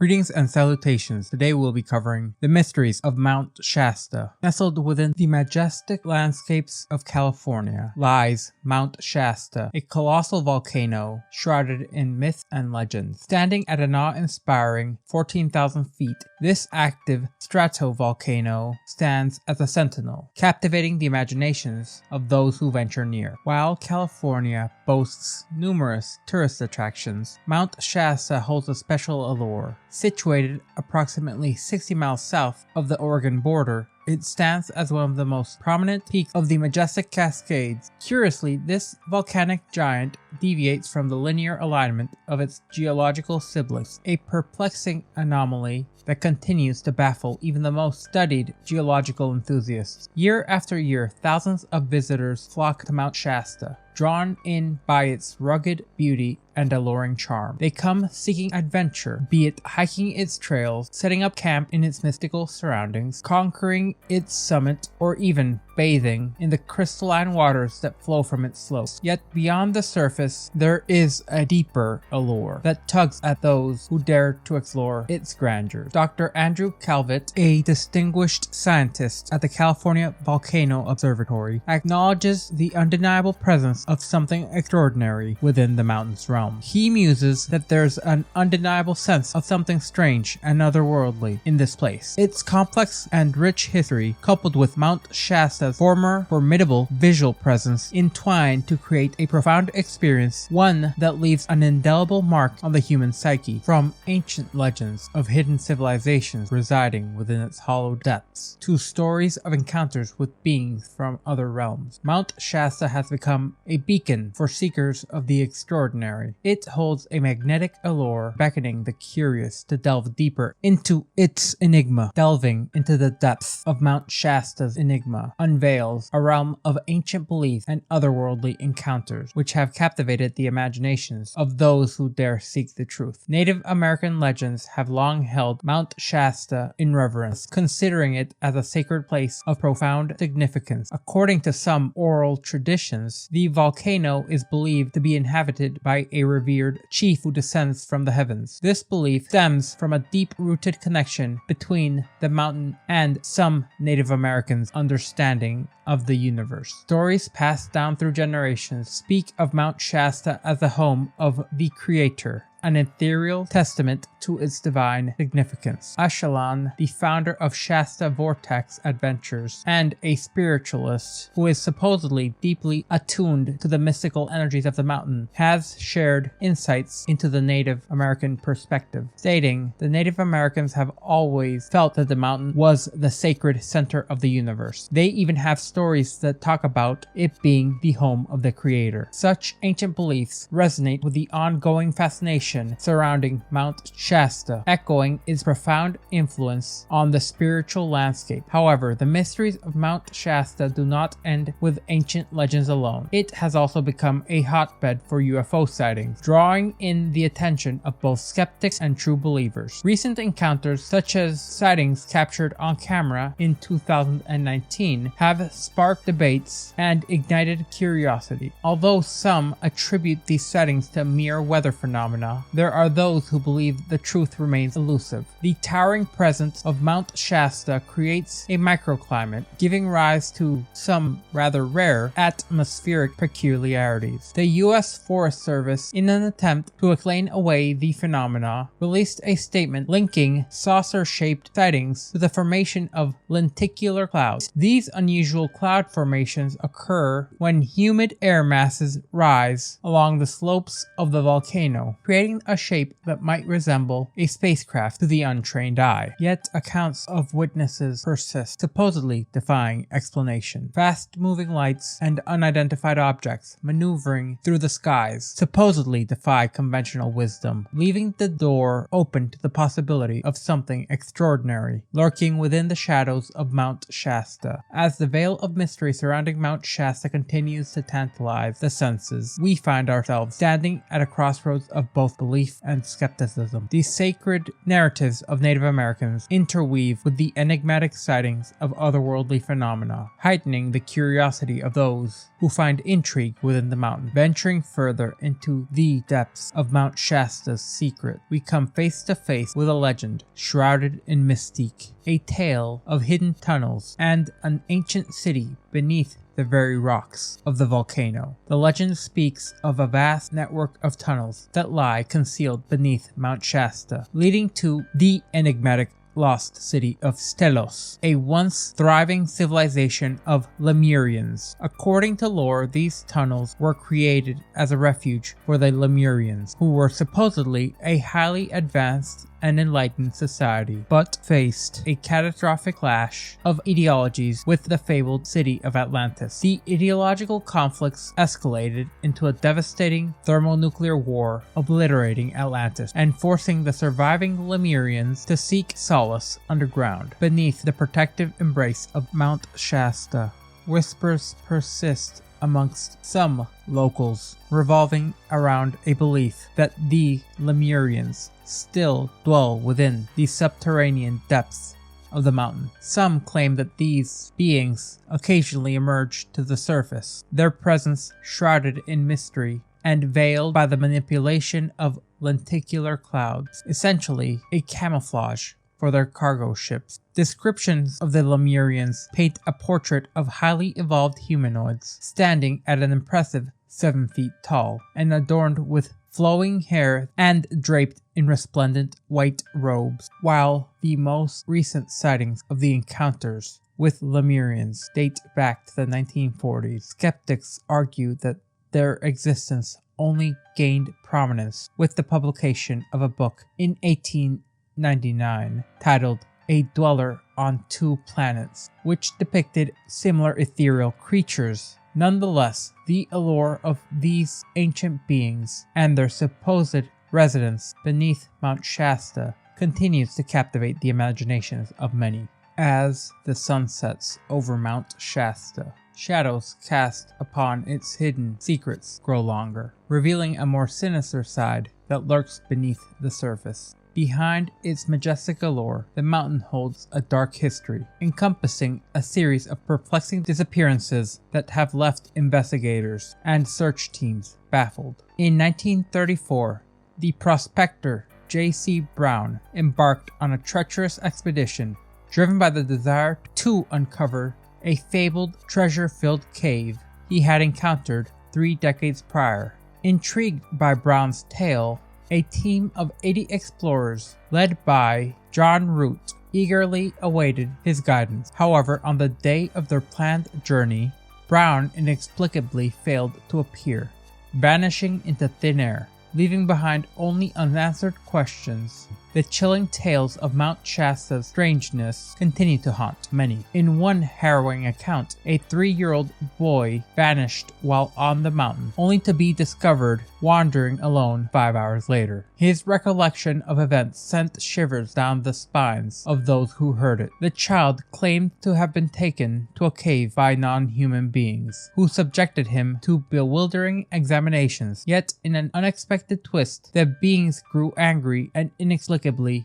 Greetings and salutations. Today we'll be covering the mysteries of Mount Shasta. Nestled within the majestic landscapes of California lies Mount Shasta, a colossal volcano shrouded in myth and legends. Standing at an awe-inspiring 14,000 feet, this active stratovolcano stands as a sentinel, captivating the imaginations of those who venture near. While California boasts numerous tourist attractions, Mount Shasta holds a special allure. Situated approximately 60 miles south of the Oregon border, it stands as one of the most prominent peaks of the majestic Cascades. Curiously, this volcanic giant deviates from the linear alignment of its geological siblings, a perplexing anomaly that continues to baffle even the most studied geological enthusiasts. Year after year, thousands of visitors flock to Mount Shasta, drawn in by its rugged beauty and alluring charm. They come seeking adventure, be it hiking its trails, setting up camp in its mystical surroundings, conquering its summit, or even bathing in the crystalline waters that flow from its slopes. Yet beyond the surface, there is a deeper allure that tugs at those who dare to explore its grandeur. Dr. Andrew Calvert, a distinguished scientist at the California Volcano Observatory, acknowledges the undeniable presence of something extraordinary within the mountain's realm. He muses that there's an undeniable sense of something strange and otherworldly in this place. Its complex and rich history, coupled with Mount Shasta's former formidable visual presence, entwined to create a profound experience, one that leaves an indelible mark on the human psyche. From ancient legends of hidden civilizations residing within its hallowed depths, to stories of encounters with beings from other realms, Mount Shasta has become a beacon for seekers of the extraordinary. It holds a magnetic allure, beckoning the curious to delve deeper into its enigma. Delving into the depths of Mount Shasta's enigma unveils a realm of ancient beliefs and otherworldly encounters which have captivated the imaginations of those who dare seek the truth. Native American legends have long held Mount Shasta in reverence, considering it as a sacred place of profound significance. According to some oral traditions, the volcano is believed to be inhabited by a revered chief who descends from the heavens. This belief stems from a deep-rooted connection between the mountain and some Native Americans' understanding of the universe. Stories passed down through generations speak of Mount Shasta as the home of the Creator, an ethereal testament to its divine significance. Elan, the founder of Shasta Vortex Adventures and a spiritualist who is supposedly deeply attuned to the mystical energies of the mountain, has shared insights into the Native American perspective, stating the Native Americans have always felt that the mountain was the sacred center of the universe. They even have stories that talk about it being the home of the Creator. Such ancient beliefs resonate with the ongoing fascination surrounding Mount Shasta, echoing its profound influence on the spiritual landscape. However, the mysteries of Mount Shasta do not end with ancient legends alone. It has also become a hotbed for UFO sightings, drawing in the attention of both skeptics and true believers. Recent encounters, such as sightings captured on camera in 2019, have sparked debates and ignited curiosity. Although some attribute these sightings to mere weather phenomena, there are those who believe the truth remains elusive. The towering presence of Mount Shasta creates a microclimate, giving rise to some rather rare atmospheric peculiarities. The U.S. Forest Service, in an attempt to explain away the phenomena, released a statement linking saucer-shaped sightings to the formation of lenticular clouds. These unusual cloud formations occur when humid air masses rise along the slopes of the volcano, creating a shape that might resemble a spacecraft to the untrained eye. Yet accounts of witnesses persist, supposedly defying explanation. Fast-moving lights and unidentified objects maneuvering through the skies supposedly defy conventional wisdom, leaving the door open to the possibility of something extraordinary lurking within the shadows of Mount Shasta. As the veil of mystery surrounding Mount Shasta continues to tantalize the senses, we find ourselves standing at a crossroads of both belief and skepticism. The sacred narratives of Native Americans interweave with the enigmatic sightings of otherworldly phenomena, heightening the curiosity of those who find intrigue within the mountain. Venturing further into the depths of Mount Shasta's secret, we come face to face with a legend shrouded in mystique, a tale of hidden tunnels and an ancient city beneath the very rocks of the volcano. The legend speaks of a vast network of tunnels that lie concealed beneath Mount Shasta, leading to the enigmatic lost city of Stelos, a once thriving civilization of Lemurians. According to lore, these tunnels were created as a refuge for the Lemurians, who were supposedly a highly advanced and enlightened society, but faced a catastrophic clash of ideologies with the fabled city of Atlantis. The ideological conflicts escalated into a devastating thermonuclear war, obliterating Atlantis and forcing the surviving Lemurians to seek solace underground, beneath the protective embrace of Mount Shasta. Whispers persist amongst some locals, revolving around a belief that the Lemurians still dwell within the subterranean depths of the mountain. Some claim that these beings occasionally emerge to the surface, their presence shrouded in mystery and veiled by the manipulation of lenticular clouds, essentially a camouflage for their cargo ships. Descriptions of the Lemurians paint a portrait of highly evolved humanoids, standing at an impressive 7 feet tall, and adorned with flowing hair and draped in resplendent white robes, while the most recent sightings of the encounters with Lemurians date back to the 1940s. Skeptics argue that their existence only gained prominence with the publication of a book in 1899 titled A Dweller on Two Planets, which depicted similar ethereal creatures. Nonetheless, the allure of these ancient beings and their supposed residence beneath Mount Shasta continues to captivate the imaginations of many. As the sun sets over Mount Shasta, shadows cast upon its hidden secrets grow longer, revealing a more sinister side that lurks beneath the surface. Behind its majestic allure, the mountain holds a dark history, encompassing a series of perplexing disappearances that have left investigators and search teams baffled. In 1934, the prospector J.C. Brown embarked on a treacherous expedition driven by the desire to uncover a fabled treasure-filled cave he had encountered 3 decades prior. Intrigued by Brown's tale, a team of 80 explorers, led by John Root, eagerly awaited his guidance. However, on the day of their planned journey, Brown inexplicably failed to appear, vanishing into thin air, leaving behind only unanswered questions. The chilling tales of Mount Shasta's strangeness continue to haunt many. In one harrowing account, a 3-year-old boy vanished while on the mountain, only to be discovered wandering alone 5 hours later. His recollection of events sent shivers down the spines of those who heard it. The child claimed to have been taken to a cave by non-human beings, who subjected him to bewildering examinations. Yet, in an unexpected twist, the beings grew angry and inexplicably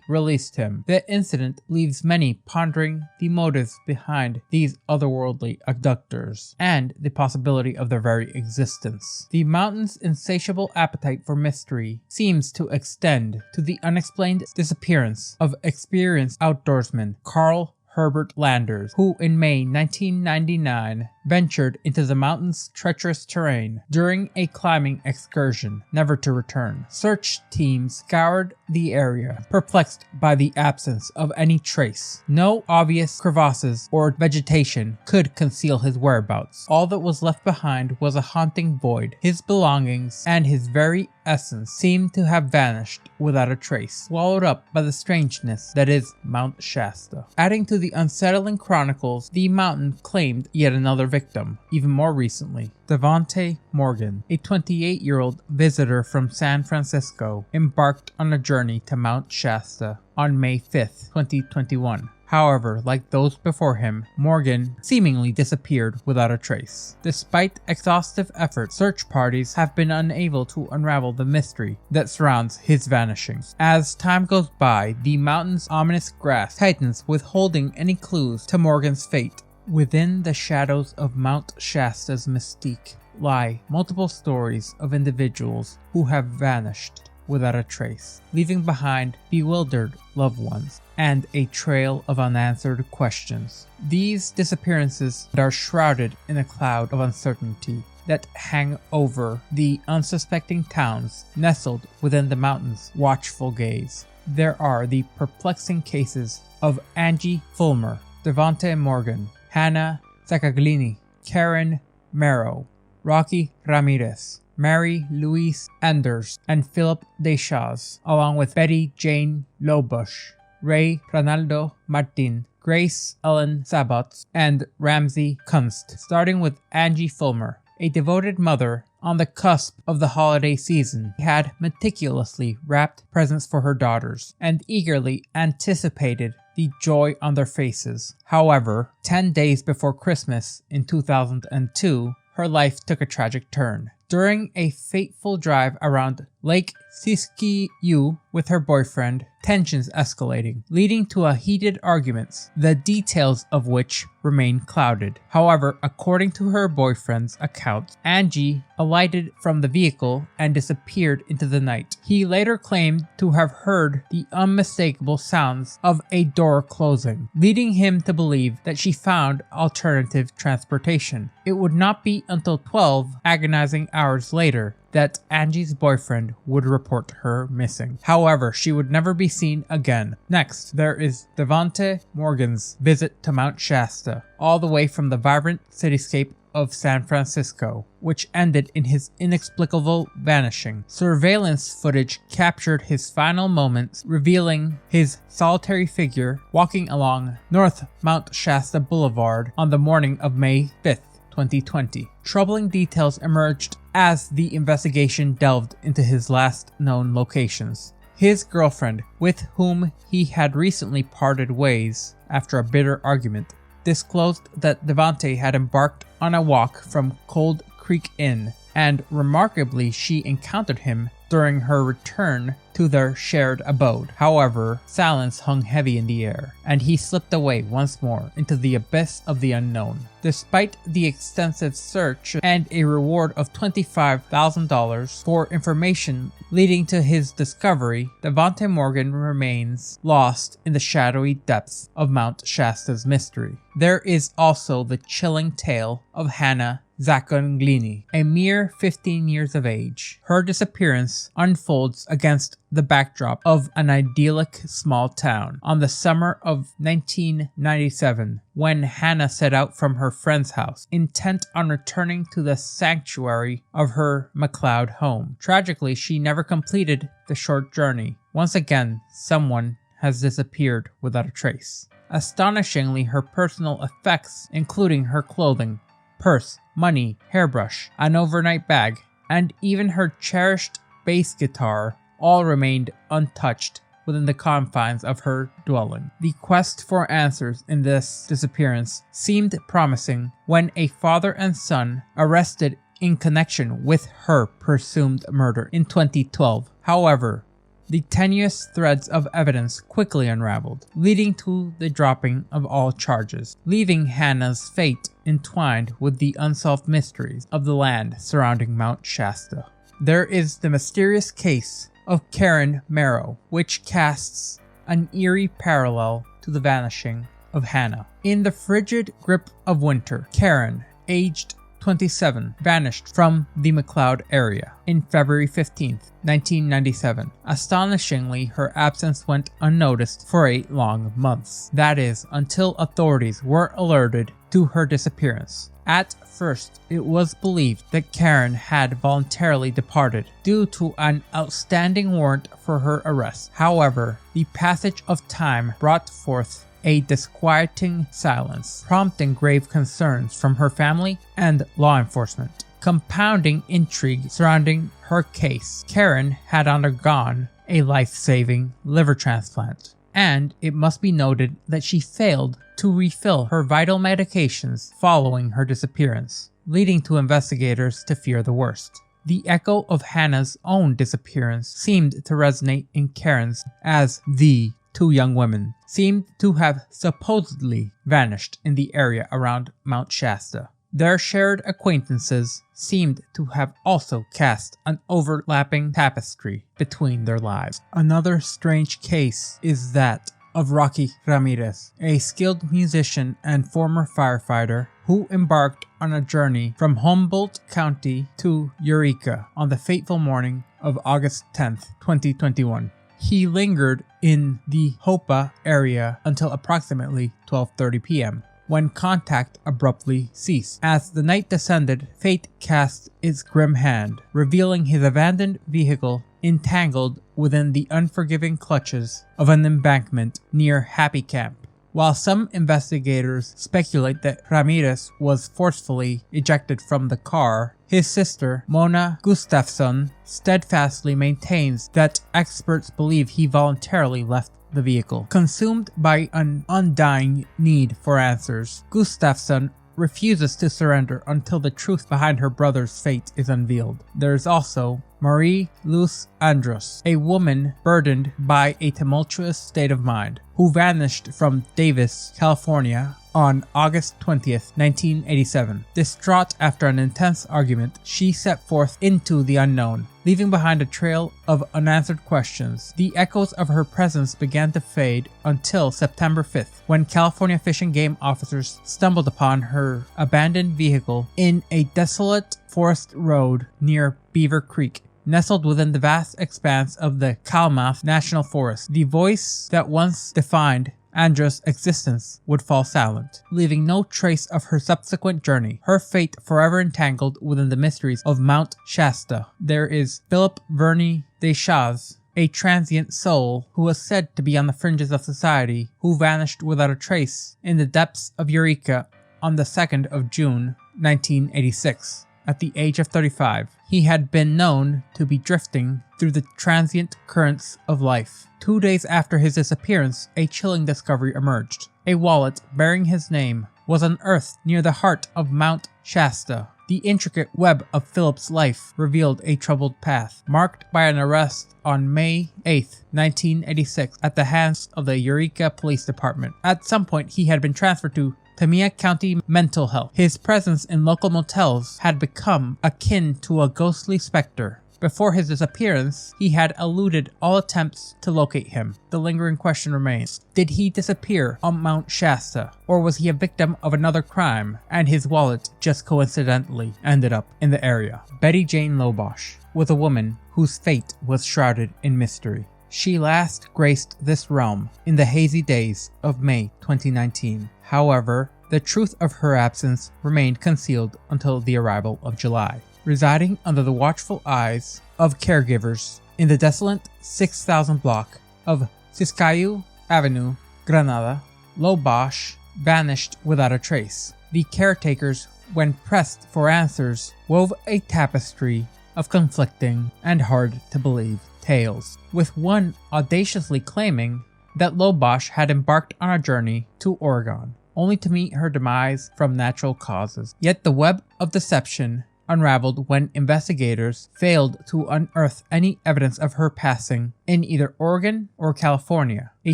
released him. The incident leaves many pondering the motives behind these otherworldly abductors and the possibility of their very existence. The mountain's insatiable appetite for mystery seems to extend to the unexplained disappearance of experienced outdoorsman Carl Herbert Landers, who in May 1999 ventured into the mountain's treacherous terrain during a climbing excursion, never to return. Search teams scoured the area, perplexed by the absence of any trace. No obvious crevasses or vegetation could conceal his whereabouts. All that was left behind was a haunting void. His belongings and his very essence seemed to have vanished without a trace, swallowed up by the strangeness that is Mount Shasta. Adding to the unsettling chronicles, the mountain claimed yet another victim, even more recently. Devonte Morgan, a 28-year-old visitor from San Francisco, embarked on a journey to Mount Shasta on May 5, 2021. However, like those before him, Morgan seemingly disappeared without a trace. Despite exhaustive efforts, search parties have been unable to unravel the mystery that surrounds his vanishing. As time goes by, the mountain's ominous grasp tightens, withholding any clues to Morgan's fate. Within the shadows of Mount Shasta's mystique lie multiple stories of individuals who have vanished without a trace, leaving behind bewildered loved ones and a trail of unanswered questions. These disappearances are shrouded in a cloud of uncertainty that hang over the unsuspecting towns nestled within the mountain's watchful gaze. There are the perplexing cases of Angie Fulmer, Devonte Morgan, Hannah Zaccaglini, Karen Merrow, Rocky Ramirez, Mary Louise Anders, and Philip Deschaz, along with Betty Jane Lobush, Ray Ranaldo Martin, Grace Elan Sabots, and Rosemary Kunst. Starting with Angie Fulmer, a devoted mother on the cusp of the holiday season, had meticulously wrapped presents for her daughters and eagerly anticipated the joy on their faces. However, 10 days before Christmas in 2002, her life took a tragic turn. During a fateful drive around Lake Siskiyou with her boyfriend, tensions escalating, leading to a heated arguments, the details of which remain clouded. However, according to her boyfriend's account, Angie alighted from the vehicle and disappeared into the night. He later claimed to have heard the unmistakable sounds of a door closing, leading him to believe that she found alternative transportation. It would not be until 12 agonizing hours later that Angie's boyfriend would report her missing. However, she would never be seen again. Next, there is Devonte Morgan's visit to Mount Shasta, all the way from the vibrant cityscape of San Francisco, which ended in his inexplicable vanishing. Surveillance footage captured his final moments, revealing his solitary figure walking along North Mount Shasta Boulevard on the morning of May 5th. 2020. Troubling details emerged as the investigation delved into his last known locations. His girlfriend, with whom he had recently parted ways after a bitter argument, disclosed that Devonte had embarked on a walk from Cold Creek Inn, and remarkably she encountered him during her return to their shared abode. However, silence hung heavy in the air, and he slipped away once more into the abyss of the unknown. Despite the extensive search and a reward of $25,000 for information leading to his discovery, Devonte Morgan remains lost in the shadowy depths of Mount Shasta's mystery. There is also the chilling tale of Hannah Zaccaglini, a mere 15 years of age. Her disappearance unfolds against the backdrop of an idyllic small town on the summer of 1997, when Hannah set out from her friend's house, intent on returning to the sanctuary of her McLeod home. Tragically, she never completed the short journey. Once again, someone has disappeared without a trace. Astonishingly, her personal effects, including her clothing, purse, money, hairbrush, an overnight bag, and even her cherished bass guitar all remained untouched within the confines of her dwelling. The quest for answers in this disappearance seemed promising when a father and son arrested in connection with her presumed murder in 2012. However, the tenuous threads of evidence quickly unraveled, leading to the dropping of all charges, leaving Hannah's fate entwined with the unsolved mysteries of the land surrounding Mount Shasta. There is the mysterious case of Karen Merrow, which casts an eerie parallel to the vanishing of Hannah. In the frigid grip of winter, Karen, aged 27, vanished from the McLeod area in February 15th, 1997. Astonishingly, her absence went unnoticed for 8 long months. That is, until authorities were alerted to her disappearance. At first, it was believed that Karen had voluntarily departed due to an outstanding warrant for her arrest. However, the passage of time brought forth a disquieting silence, prompting grave concerns from her family and law enforcement. Compounding intrigue surrounding her case, Karen had undergone a life-saving liver transplant and it must be noted that she failed to refill her vital medications following her disappearance, leading to investigators to fear the worst. The echo of Hannah's own disappearance seemed to resonate in Karen's, as the two young women seemed to have supposedly vanished in the area around Mount Shasta. Their shared acquaintances seemed to have also cast an overlapping tapestry between their lives. Another strange case is that of Rocky Ramirez, a skilled musician and former firefighter who embarked on a journey from Humboldt County to Eureka on the fateful morning of August 10th, 2021. He lingered in the Hopa area until approximately 12:30 p.m. when contact abruptly ceased. As the night descended, fate cast its grim hand, revealing his abandoned vehicle entangled within the unforgiving clutches of an embankment near Happy Camp. While some investigators speculate that Ramirez was forcefully ejected from the car, his sister, Mona Gustafsson, steadfastly maintains that experts believe he voluntarily left the vehicle. Consumed by an undying need for answers, Gustafsson refuses to surrender until the truth behind her brother's fate is unveiled. There is also Marie Luz Andros, a woman burdened by a tumultuous state of mind, who vanished from Davis, California on August 20th, 1987. Distraught after an intense argument, she set forth into the unknown, leaving behind a trail of unanswered questions. The echoes of her presence began to fade until September 5th, when California Fish and Game officers stumbled upon her abandoned vehicle in a desolate forest road near Beaver Creek, nestled within the vast expanse of the Klamath National Forest. The voice that once defined Andros' existence would fall silent, leaving no trace of her subsequent journey, her fate forever entangled within the mysteries of Mount Shasta. There is Philip Verney Deschaz, a transient soul who was said to be on the fringes of society, who vanished without a trace in the depths of Eureka on the 2nd of June, 1986. At the age of 35, he had been known to be drifting through the transient currents of life. 2 days after his disappearance, a chilling discovery emerged. A wallet bearing his name was unearthed near the heart of Mount Shasta. The intricate web of Philip's life revealed a troubled path, marked by an arrest on May 8, 1986 at the hands of the Eureka Police Department. At some point, he had been transferred to Tamiah County Mental Health. His presence in local motels had become akin to a ghostly specter. Before his disappearance, he had eluded all attempts to locate him. The lingering question remains: did he disappear on Mount Shasta, or was he a victim of another crime and his wallet just coincidentally ended up in the area? Betty Jane Lobush was a woman whose fate was shrouded in mystery. She last graced this realm in the hazy days of May 2019. However, the truth of her absence remained concealed until the arrival of July. Residing under the watchful eyes of caregivers in the desolate 6,000 block of Siskiyou Avenue, Granada, Lobush vanished without a trace. The caretakers, when pressed for answers, wove a tapestry of conflicting and hard-to-believe tales, with one audaciously claiming that Lobush had embarked on a journey to Oregon, only to meet her demise from natural causes. Yet the web of deception unraveled when investigators failed to unearth any evidence of her passing in either Oregon or California. A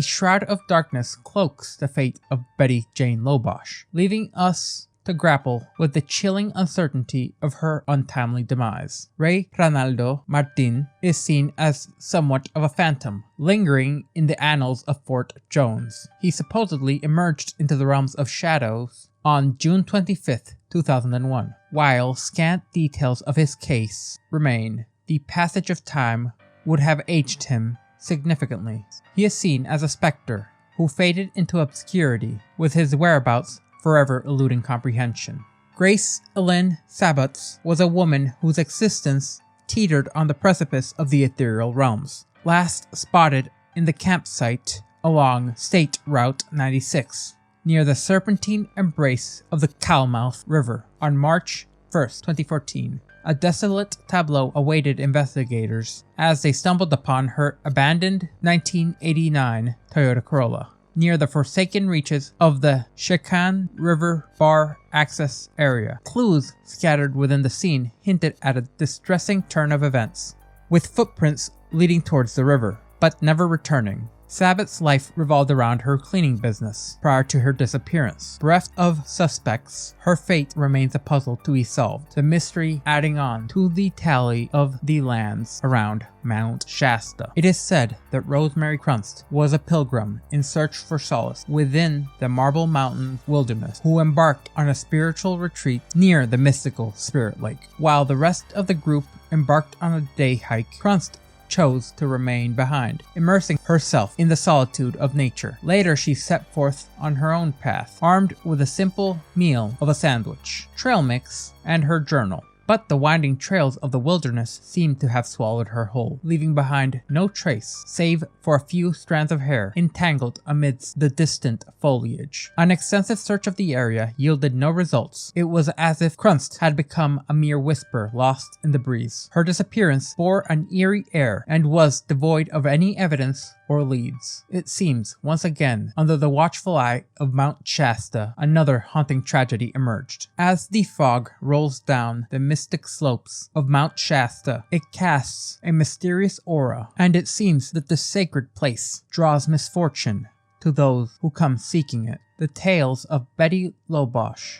shroud of darkness cloaks the fate of Betty Jane Lobush, leaving us to grapple with the chilling uncertainty of her untimely demise. Ranaldo Martin is seen as somewhat of a phantom, lingering in the annals of Fort Jones. He supposedly emerged into the realms of shadows on June 25th, 2001. While scant details of his case remain, the passage of time would have aged him significantly. He is seen as a specter who faded into obscurity, with his whereabouts forever eluding comprehension. Grace Elan Sabots was a woman whose existence teetered on the precipice of the ethereal realms, last spotted in the campsite along State Route 96, near the serpentine embrace of the Klamath River on March 1st, 2014. A desolate tableau awaited investigators as they stumbled upon her abandoned 1989 Toyota Corolla near the forsaken reaches of the Klamath River bar access area. Clues scattered within the scene hinted at a distressing turn of events, with footprints leading towards the river, but never returning. Sabots' life revolved around her cleaning business prior to her disappearance. Bereft of suspects, her fate remains a puzzle to be solved, the mystery adding on to the tally of the lands around Mount Shasta. It is said that Rosemary Kunst was a pilgrim in search for solace within the Marble Mountain wilderness who embarked on a spiritual retreat near the mystical Spirit Lake. While the rest of the group embarked on a day hike, Kunst chose to remain behind, immersing herself in the solitude of nature. Later, she set forth on her own path, armed with a simple meal of a sandwich, trail mix, and her journal. But the winding trails of the wilderness seemed to have swallowed her whole, leaving behind no trace save for a few strands of hair entangled amidst the distant foliage. An extensive search of the area yielded no results. It was as if Kunst had become a mere whisper lost in the breeze. Her disappearance bore an eerie air and was devoid of any evidence or leads. It seems, once again, under the watchful eye of Mount Shasta, another haunting tragedy emerged. As the fog rolls down the mystic slopes of Mount Shasta, it casts a mysterious aura, and it seems that the sacred place draws misfortune to those who come seeking it. The tales of Jane Lobush,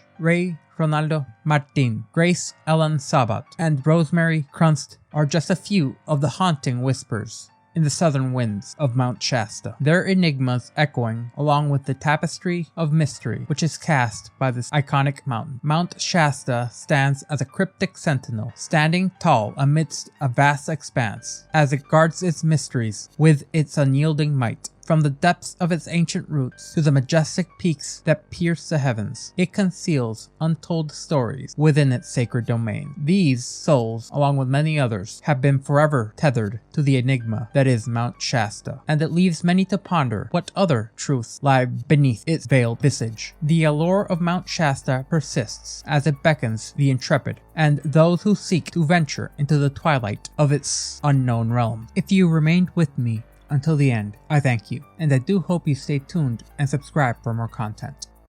Ranaldo Martin, Grace Elan Sabots, and Rosemary Kunst are just a few of the haunting whispers in the southern winds of Mount Shasta, their enigmas echoing along with the tapestry of mystery which is cast by this iconic mountain. Mount Shasta stands as a cryptic sentinel, standing tall amidst a vast expanse, as it guards its mysteries with its unyielding might. From the depths of its ancient roots to the majestic peaks that pierce the heavens, it conceals untold stories within its sacred domain. These souls, along with many others, have been forever tethered to the enigma that is Mount Shasta, and it leaves many to ponder what other truths lie beneath its veiled visage. The allure of Mount Shasta persists as it beckons the intrepid and those who seek to venture into the twilight of its unknown realm. If you remained with me until the end, I thank you, and I do hope you stay tuned and subscribe for more content.